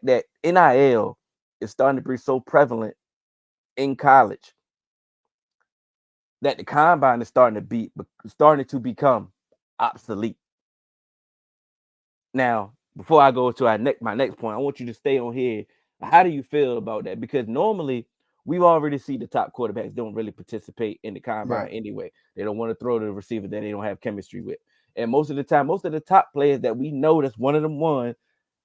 that NIL is starting to be so prevalent in college that the combine is starting to become obsolete. Now, before I go to my next point, I want you to stay on here. How do you feel about that? Because normally we've already seen the top quarterbacks don't really participate in the combine Right. anyway. They don't want to throw to the receiver that they don't have chemistry with. And most of the time, most of the top players that we know that's one of them one,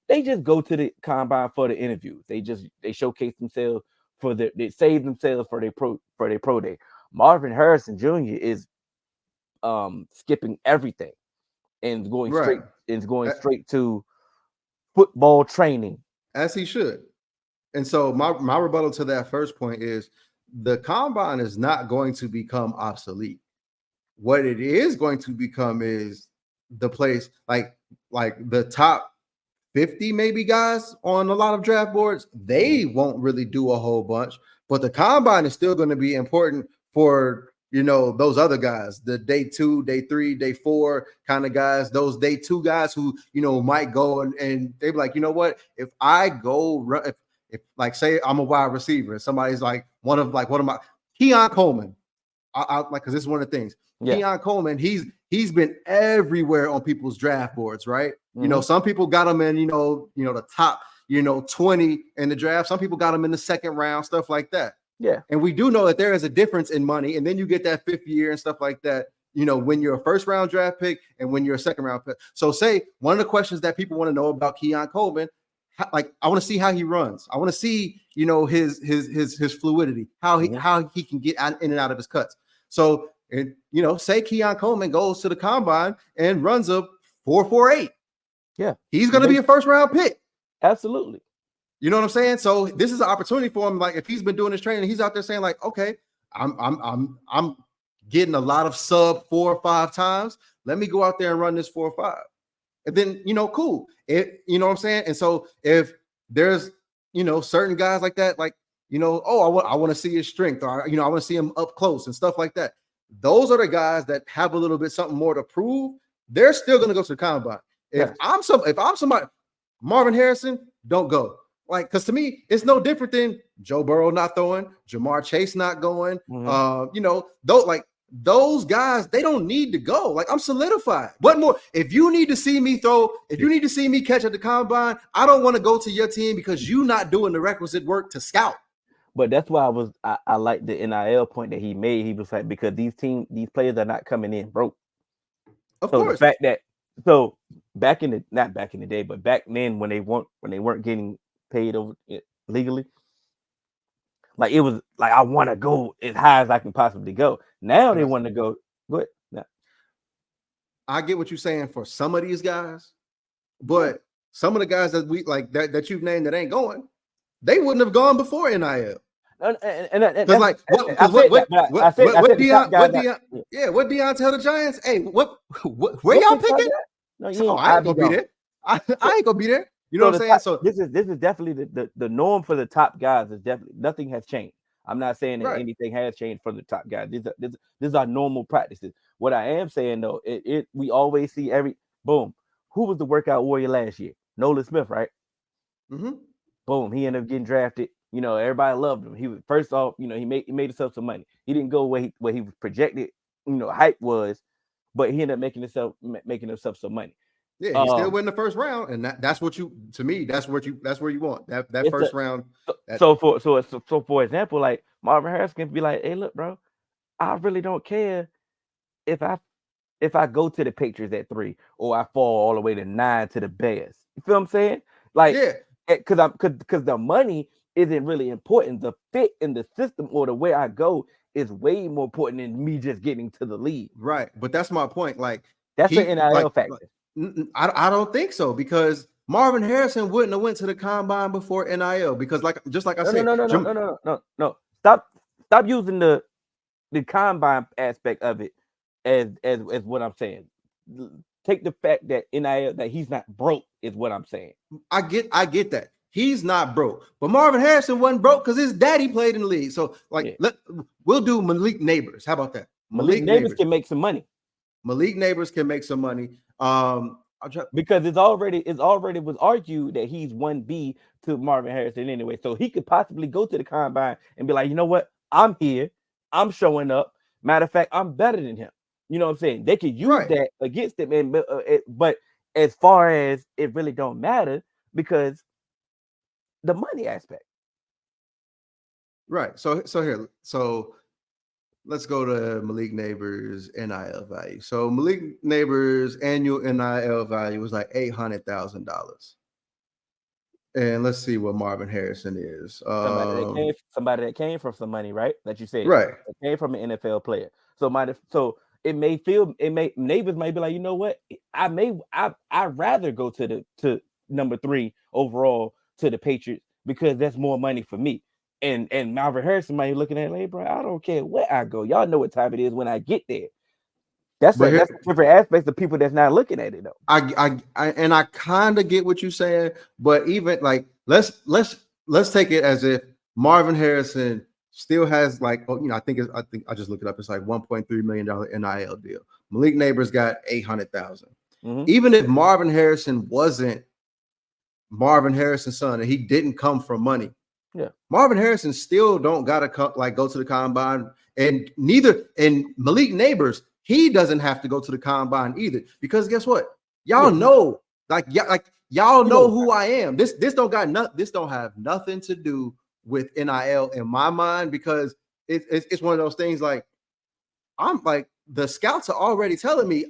they just go to the combine for the interviews. They showcase themselves they save themselves for their pro day. Marvin Harrison Jr. is skipping everything and Right. going A- straight to football training. As he should. And so my rebuttal to that first point is the combine is not going to become obsolete. What it is going to become is the place like the top 50 maybe guys on a lot of draft boards, they won't really do a whole bunch, but the combine is still going to be important for those other guys, the day 2, day 3, day 4 kind of guys, those day 2 guys who might go and they be like, what, if I go run, if like say I'm a wide receiver and somebody's like one of my Keon Coleman, I like, because this is one of the things. Yeah. Keon Coleman, he's been everywhere on people's draft boards, right? Mm-hmm. Some people got him in, the top, 20 in the draft. Some people got him in the second round, stuff like that. Yeah. And we do know that there is a difference in money, and then you get that 5th year and stuff like that. When you're a first round draft pick and when you're a second round pick. So, say one of the questions that people want to know about Keon Coleman, I want to see how he runs. I want to see, his fluidity, how he can get in and out of his cuts. So, say Keon Coleman goes to the combine and runs a 4.48. Yeah, he's going to be a first round pick. Absolutely. You know what I'm saying? So this is an opportunity for him. Like, if he's been doing his training, he's out there saying like, okay, I'm getting a lot of sub 4 or 5 times. Let me go out there and run this 4 or 5. And then, cool. You know what I'm saying? And so if there's, certain guys like that, like, I want to see his strength, or, I want to see him up close and stuff like that. Those are the guys that have a little bit something more to prove. They're still going to go to the combine. If I'm somebody, Marvin Harrison, don't go. Like, because to me, it's no different than Joe Burrow not throwing, Jamar Chase not going. Those guys, they don't need to go. Like, I'm solidified. What more? If you need to see me throw, if you need to see me catch at the combine, I don't want to go to your team because you're not doing the requisite work to scout. But that's why I like the NIL point that he made. He was like, because these players are not coming in broke. Of course. The fact that not back in the day, but back then when they weren't getting paid over legally, like, it was like, I want to go as high as I can possibly go. Now they want to go. Go ahead. Now, I get what you're saying for some of these guys, but some of the guys that we like that you've named that ain't going, they wouldn't have gone before NIL. What Deion tell the Giants? Hey, where y'all picking? No, I ain't gonna be there. I ain't gonna be there. You know what I'm saying? So this is definitely the norm for the top guys. Is definitely, nothing has changed. I'm not saying that anything has changed for the top guys. These are normal practices. What I am saying though, we always see boom. Who was the workout warrior last year? Nolan Smith, right? Mm-hmm. Boom. He ended up getting drafted. Everybody loved him. He was, first off, he made himself some money. He didn't go where he was projected, hype was, but he ended up making himself some money. Yeah, he still win the first round, and that's what you. To me, that's where you want that first round. So for example, like Marvin Harris can be like, "Hey, look, bro, I really don't care if I go to the Patriots at 3 or I fall all the way to 9 to the Bears." You feel what I'm saying? Like, because the money isn't really important. The fit in the system or the way I go is way more important than me just getting to the league. Right, but that's my point. Like, that's the NIL factor. I don't think so, because Marvin Harrison wouldn't have went to the combine before NIL, because just like I said, no. Stop using the combine aspect of it as what I'm saying. Take the fact that NIL, that he's not broke, is what I'm saying. I get that. He's not broke, but Marvin Harrison wasn't broke because his daddy played in the league. So, like, we'll do Malik Neighbors. How about that? Malik Neighbors can make some money. Malik Neighbors can make some money. because it's already was argued that he's 1B to Marvin Harrison anyway. So he could possibly go to the combine and be like, you know what? I'm here. I'm showing up. Matter of fact, I'm better than him. You know what I'm saying? They could use that against him, and but as far as it really don't matter because the money aspect. Right. So let's go to Malik Neighbors' NIL value. So Malik Neighbors' annual NIL value was like $800,000. And let's see what Marvin Harrison is. Somebody that came from some money, right? That you said, right? That came from an NFL player. So Neighbors might be like, you know what? I'd rather go to number 3 overall to the Patriots because that's more money for me. And Marvin Harrison might be looking at it like, bro, I don't care where I go. Y'all know what time it is when I get there. That's different aspects of people that's not looking at it though. I kind of get what you're saying, but even like let's take it as if Marvin Harrison still has like, I think I just looked it up. It's like $1.3 million NIL deal. Malik Neighbors got 800,000. Mm-hmm. Even if Marvin Harrison wasn't Marvin Harrison's son and he didn't come from money, Marvin Harrison still don't gotta go to the combine, and Malik Neighbors, he doesn't have to go to the combine either, because guess what? Y'all know, y'all know who I am. This don't have nothing to do with NIL in my mind, because it's one of those things like, I'm like, the scouts are already telling me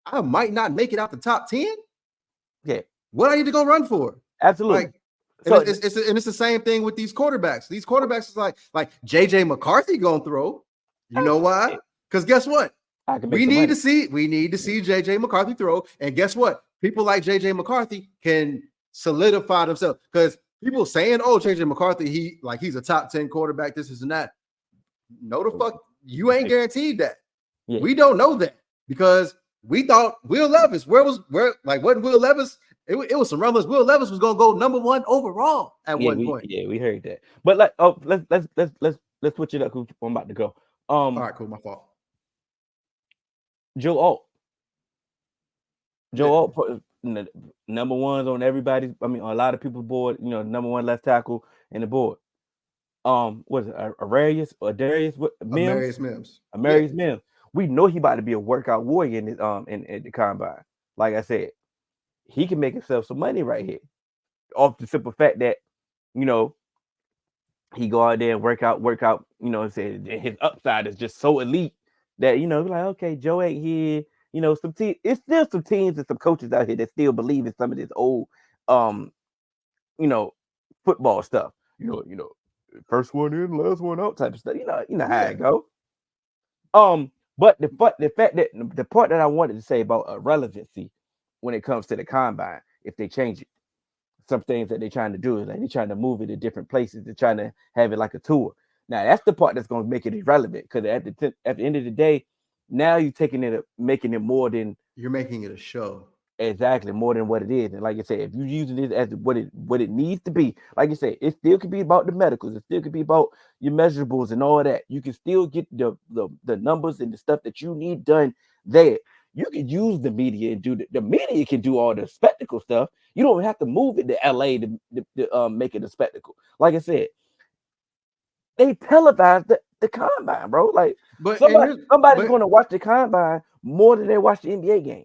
I might not make it out the top 10. Yeah. What I need to go run for? Absolutely. It's the same thing with these quarterbacks. These quarterbacks is like JJ McCarthy gonna throw. You know why? Because guess what? We need to see JJ McCarthy throw. And guess what? People like JJ McCarthy can solidify themselves. Because people saying, oh, JJ McCarthy, he's a top 10 quarterback, this is and that. No, the fuck, you ain't guaranteed that. Yeah. We don't know that, because we thought Will Levis, wasn't Will Levis? It was some rumblings Will Levis was gonna go number 1 overall at one point. Yeah, we heard that. But let's switch it up. I'm about to go. All right, cool. My fault. Joe Alt. Joe Alt put number 1s on everybody's. I mean, on a lot of people's board. Number 1 left tackle in the board. What is it? Arius or Darius? Amarius Mims. Amarius Mims. We know he about to be a workout warrior in the combine. Like I said, he can make himself some money right here, off the simple fact that, he go out there and work out. His upside is just so elite that, like, okay, Joe ain't here. Some teams, it's still some teams and some coaches out here that still believe in some of this old, football stuff. First one in, last one out type of stuff. You know how it go. But the fact that the part that I wanted to say about relevancy when it comes to the combine, if they change it, some things that they're trying to do is like they're trying to move it to different places. They're trying to have it like a tour. Now that's the part that's going to make it irrelevant, because at the end of the day, now you're making it more than, you're making it a show. Exactly, more than what it is. And like I said, if you're using it as what it needs to be, like you said, it still could be about the medicals. It still could be about your measurables and all that. You can still get the numbers and the stuff that you need done there. You can use the media and the media can do all the spectacle stuff. You don't have to move it to LA to make it a spectacle. Like I said, they televise the combine, bro. Like, but somebody's going to watch the combine more than they watch the NBA game.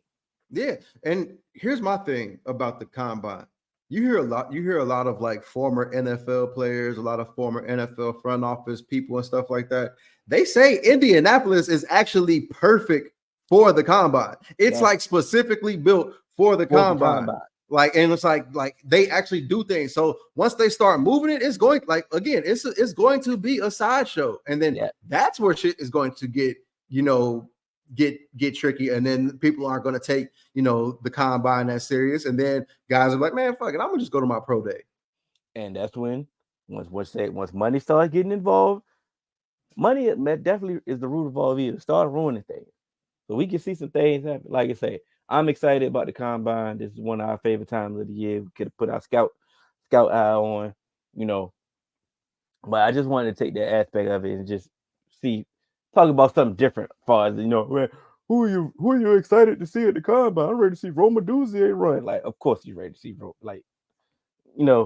Yeah, and here's my thing about the combine. You hear a lot of like former NFL players, a lot of former NFL front office people and stuff like that. They say Indianapolis is actually perfect for the combine. It's like specifically built for the combine. Like, and it's like they actually do things. So once they start moving it, it's going, like, again, it's going to be a sideshow. And then that's where shit is going to get, get tricky, and then people aren't going to take the combine that serious, and then guys are like, man, fuck it, I'm gonna just go to my pro day. And that's when once money starts getting involved, money definitely is the root of all evil. Start ruining things, so we can see some things happen. Like I say, I'm excited about the combine. This is one of our favorite times of the year. We could have put our scout eye on, but I just wanted to take that aspect of it and just talk about something different as far as, who are you excited to see at the combine? I'm ready to see Roma Duzier run. Like, of course you're ready to see like, you know,